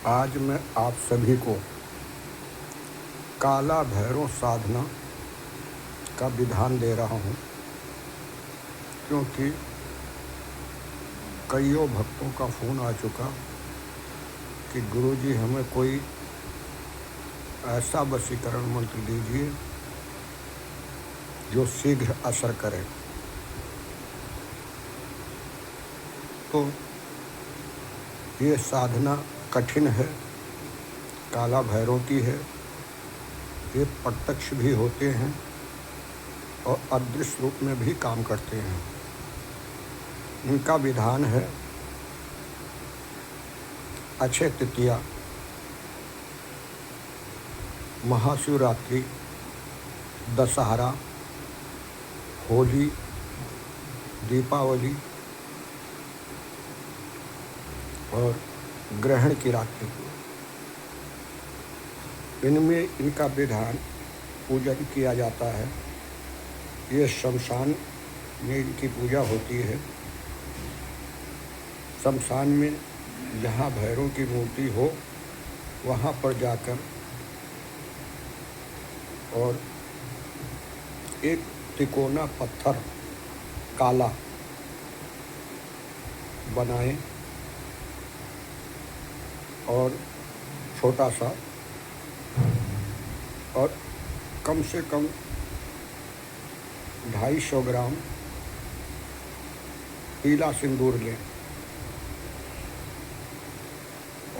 आज मैं आप सभी को काला भैरव साधना का विधान दे रहा हूँ, क्योंकि कईयों भक्तों का फ़ोन आ चुका कि गुरुजी हमें कोई ऐसा वशीकरण मंत्र दीजिए जो शीघ्र असर करे। तो ये साधना कठिन है, काला भैरव की है। ये प्रत्यक्ष भी होते हैं और अदृश्य रूप में भी काम करते हैं। इनका विधान है अक्षय तृतीया, महाशिवरात्रि, दशहरा, होली, दीपावली और ग्रहण की रात्रि। इनमें इनका विधान पूजन किया जाता है। ये शमशान में इनकी पूजा होती है। शमशान में जहाँ भैरव की मूर्ति हो वहाँ पर जाकर और एक तिकोना पत्थर काला बनाएं और छोटा सा, और कम से कम 250 ग्राम पीला सिंदूर लें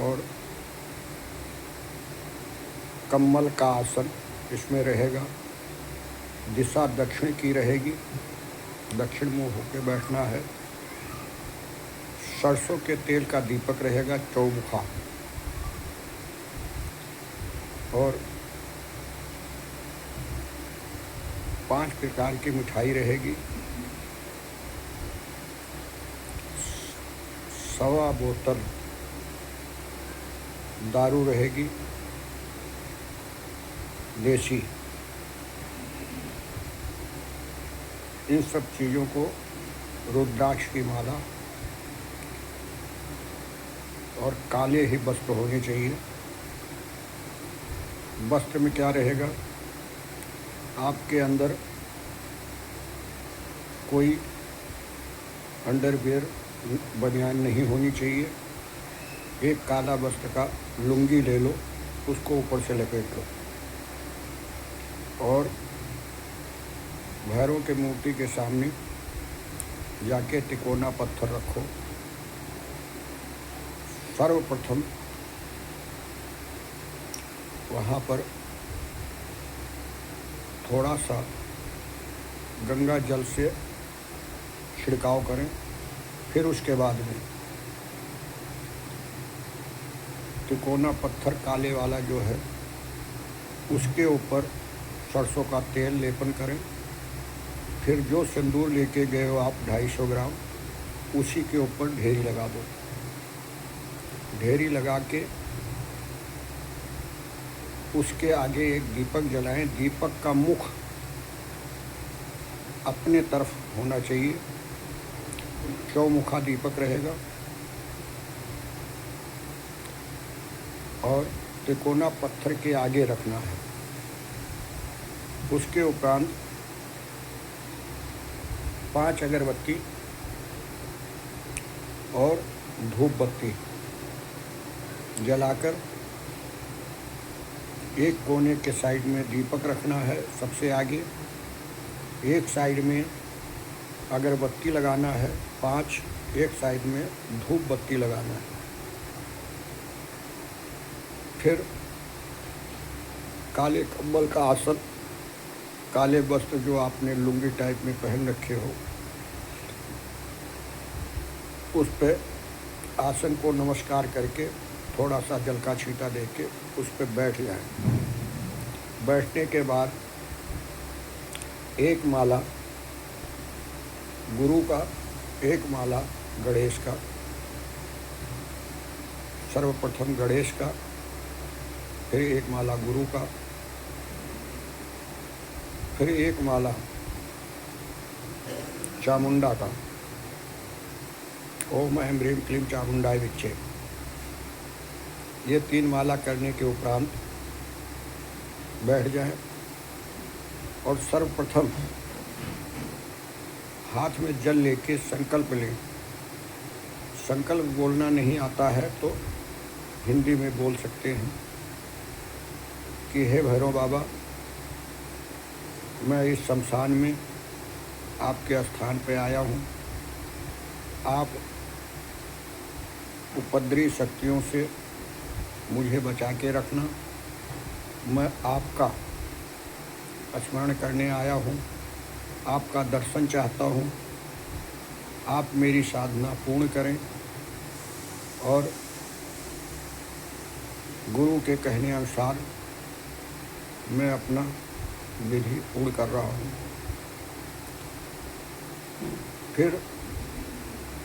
और कम्बल का आसन इसमें रहेगा। दिशा दक्षिण की रहेगी, दक्षिण मुँह होकर बैठना है। सरसों के तेल का दीपक रहेगा चौमुखा, और 5 प्रकार की मिठाई रहेगी। 1.25 बोतल दारू रहेगी देसी। इन सब चीज़ों को, रुद्राक्ष की माला और काले ही वस्त्र होने चाहिए। वस्त्र में क्या रहेगा, आपके अंदर कोई अंडरवियर बनियान नहीं होनी चाहिए। एक काला वस्त्र का लुंगी ले लो, उसको ऊपर से लपेट लो और भैरव के मूर्ति के सामने जाके तिकोना पत्थर रखो। सर्वप्रथम वहाँ पर थोड़ा सा गंगा जल से छिड़काव करें। फिर उसके बाद में तिकोना पत्थर काले वाला जो है उसके ऊपर सरसों का तेल लेपन करें। फिर जो सिंदूर लेके गए हो आप 250 ग्राम, उसी के ऊपर ढेरी लगा दो। ढेरी लगा के उसके आगे एक दीपक जलाएं। दीपक का मुख अपने तरफ होना चाहिए, चौमुखा दीपक रहेगा। और तिकोना पत्थर के आगे रखना है। उसके उपरांत 5 अगरबत्ती और धूप बत्ती जलाकर एक कोने के साइड में दीपक रखना है सबसे आगे। एक साइड में अगरबत्ती लगाना है 5, एक साइड में धूप बत्ती लगाना है। फिर काले कंबल का आसन, काले वस्त्र जो आपने लुंगी टाइप में पहन रखे हो, उस पे आसन को नमस्कार करके थोड़ा सा जल का छींटा दे के उस पर बैठ जाएं। बैठने के बाद एक माला गुरु का, एक माला गणेश का। सर्वप्रथम गणेश का, फिर एक माला गुरु का, फिर एक माला चामुंडा का। ओम ऐं ह्रीं क्लीं चामुंडाय विच्चे। ये 3 माला करने के उपरांत बैठ जाएं और सर्वप्रथम हाथ में जल लेके संकल्प लें। संकल्प बोलना नहीं आता है तो हिंदी में बोल सकते हैं कि हे भैरव बाबा, मैं इस शमशान में आपके स्थान पर आया हूँ। आप उपद्रवी शक्तियों से मुझे बचा के रखना। मैं आपका स्मरण करने आया हूँ, आपका दर्शन चाहता हूँ। आप मेरी साधना पूर्ण करें और गुरु के कहने अनुसार मैं अपना विधि पूर्ण कर रहा हूँ। फिर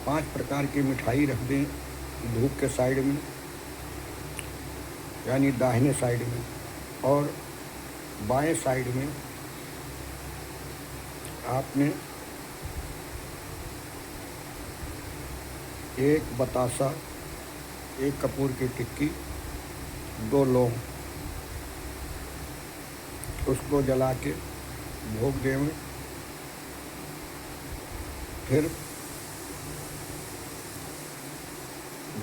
5 प्रकार की मिठाई रख दें धूप के साइड में, यानी दाहिने साइड में, और बाएं साइड में आपने एक बतासा, एक कपूर की टिक्की, 2 लौंग, उसको जला के भोग दें। फिर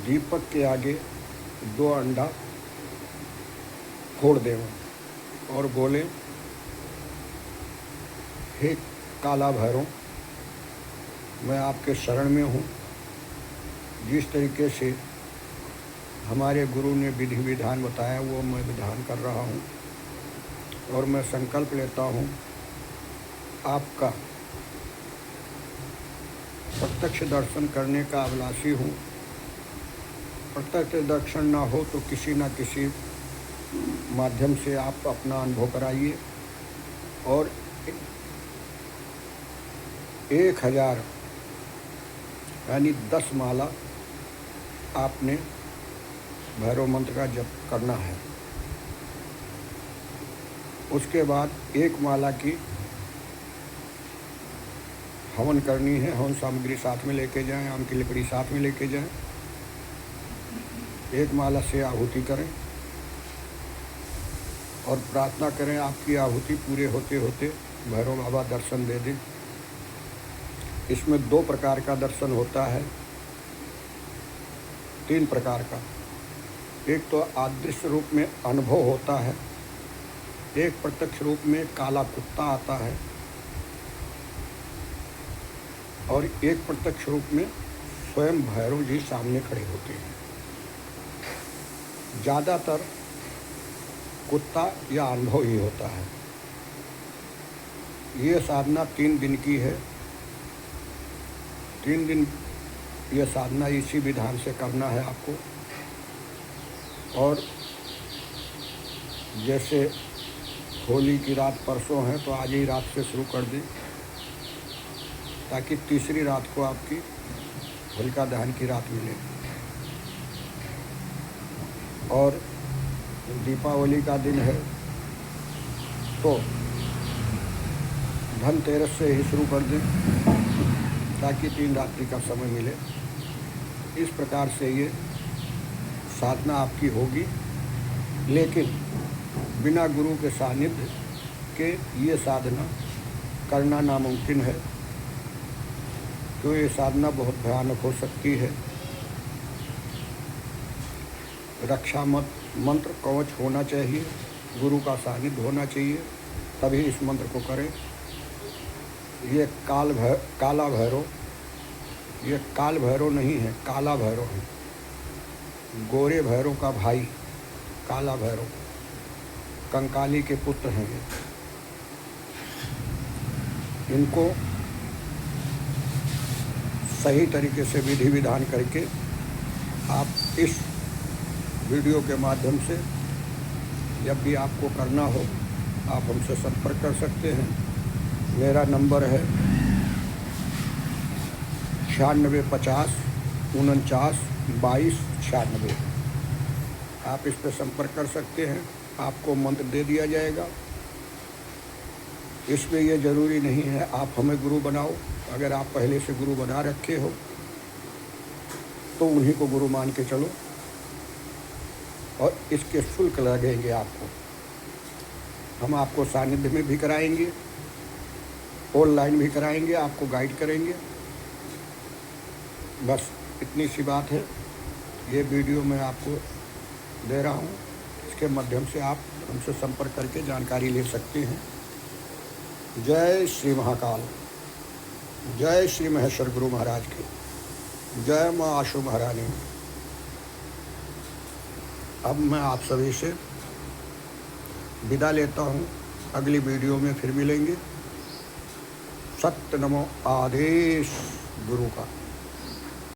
दीपक के आगे 2 अंडा फोड़ दें और बोले, हे काला भैरव, मैं आपके शरण में हूँ। जिस तरीके से हमारे गुरु ने विधि विधान बताया वो मैं विधान कर रहा हूँ और मैं संकल्प लेता हूँ आपका प्रत्यक्ष दर्शन करने का अभिलाषी हूँ। प्रत्यक्ष दर्शन ना हो तो किसी न किसी माध्यम से आप अपना अनुभव कराइए और 1000 यानी 10 माला आपने भैरव मंत्र का जप करना है। उसके बाद 1 माला की हवन करनी है। हवन सामग्री साथ में लेके जाएं, आम की लकड़ी साथ में लेके जाएं। 1 माला से आहुति करें और प्रार्थना करें आपकी आहुति पूरे होते होते भैरव बाबा दर्शन दे दें। इसमें 2 प्रकार का दर्शन होता है, 3 प्रकार का। एक तो अदृश्य रूप में अनुभव होता है, एक प्रत्यक्ष रूप में काला कुत्ता आता है और एक प्रत्यक्ष रूप में स्वयं भैरव जी सामने खड़े होते हैं। ज़्यादातर कुत्ता या अनुभव ही होता है। ये साधना 3 दिन की है। 3 दिन ये साधना इसी विधान से करना है आपको। और जैसे होली की रात परसों है तो आज ही रात से शुरू कर दें ताकि तीसरी रात को आपकी होलिका दहन की रात मिले। और दीपावली का दिन है तो धनतेरस से ही शुरू कर दें ताकि 3 रात्रि का समय मिले। इस प्रकार से ये साधना आपकी होगी, लेकिन बिना गुरु के सानिध्य के ये साधना करना नामुमकिन है। तो ये साधना बहुत भयानक हो सकती है। रक्षा मंत्र कवच होना चाहिए, गुरु का सानिध्य होना चाहिए, तभी इस मंत्र को करें। ये काला भैरव, ये काल भैरव नहीं है, काला भैरव है। गोरे भैरव का भाई काला भैरव, कंकाली के पुत्र हैं ये। इनको सही तरीके से विधि विधान करके आप इस वीडियो के माध्यम से जब भी आपको करना हो आप हमसे संपर्क कर सकते हैं। मेरा नंबर है 9650 49 22 96। आप इस पर संपर्क कर सकते हैं, आपको मंत्र दे दिया जाएगा। इसमें यह ज़रूरी नहीं है आप हमें गुरु बनाओ। अगर आप पहले से गुरु बना रखे हो तो उन्हीं को गुरु मान के चलो। और इसके शुल्क लगेंगे आपको। हम आपको सानिध्य में भी कराएंगे, ऑनलाइन भी कराएंगे, आपको गाइड करेंगे। बस इतनी सी बात है। ये वीडियो मैं आपको दे रहा हूँ, इसके माध्यम से आप हमसे संपर्क करके जानकारी ले सकते हैं। जय श्री महाकाल, जय श्री महेश्वर गुरु महाराज की, जय माँ आशु महारानी। अब मैं आप सभी से विदा लेता हूँ, अगली वीडियो में फिर मिलेंगे। सत्य नमो आदेश गुरु का।